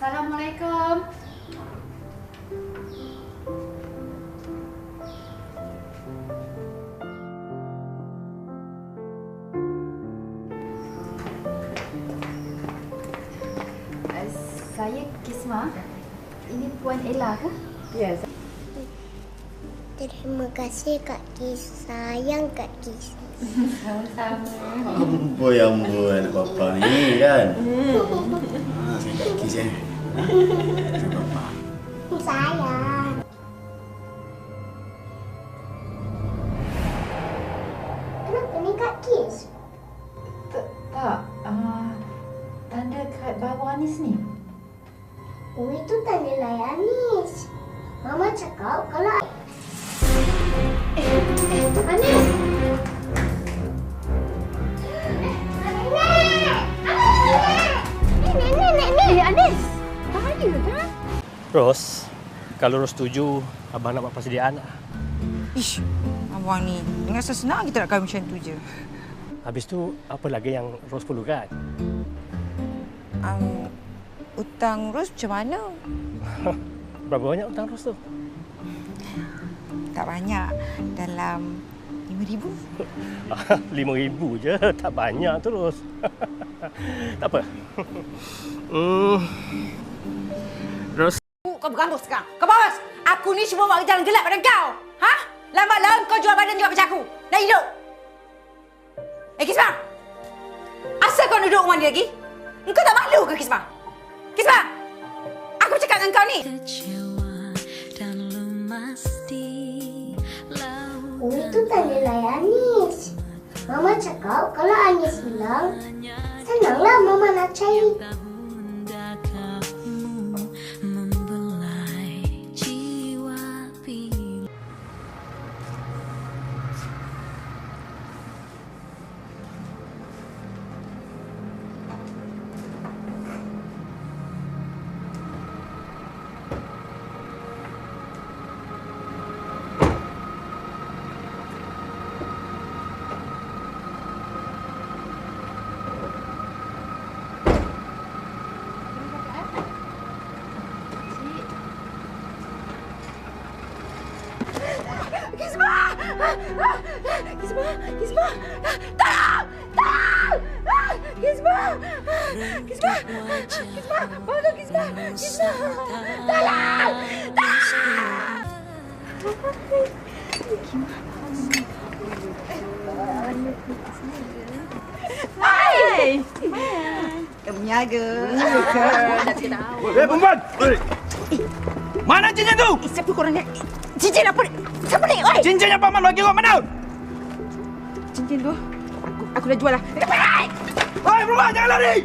Assalamualaikum. Saya Kisma. Ini Puan Ella ke? Ya. Terima kasih Kak Kis. Sayang Kak Kis. Sama-sama. Amboi, anak bapa ni kan. Saya Kak Kis kan. Saya bapa. Sayang. Kenapa ni Kak Kis? Tak. Tanda kad baru Anis ni. Oh, itu tanda layan Anis. Mama cakap kalau... Anis! Nenek! Anis! Bahaya kan? Ros, kalau Ros setuju, Abang nak buat persediaan. Ish, abang ni dengan senang kita nak kahwin macam tu je. Habis tu, apa lagi yang Ros perlukan? Hutang Ros macam mana? Berapa banyak hutang Ros tu? Tak banyak. Dalam RM5,000. RM5,000 je, tak banyak tu Ros. Tak apa. Ros. Kau bergambus sekarang. Kau bos! Aku ni cuma buat jalan gelap pada kau. Ha? Lambat laun kau jual badan juga macam aku. Nak hidup. Kisma! Asal kau duduk rumah ni lagi? Engkau tak malu ke, Kisma? Kisma! Aku cakap dengan kau ni. Oh, itu tanda layan Anis. Mama cakap kalau Anis bilang, senanglah Mama nak cari. Kisma! Kisma! Kisma! Tolong! Tolong! Kisma! Kisma! Kisma! Bangun Kisma! Kisma! Tolong! Tolong! Hai! Kamu niaga. Perempuan! Mana cincin tu? Siapa korang ni? Cincin apa ni? Siapa ni? Oi! Cincin yang Paman bagi orang mana? Cincin tu aku dah jual lah. Hei, perempuan, jangan lari!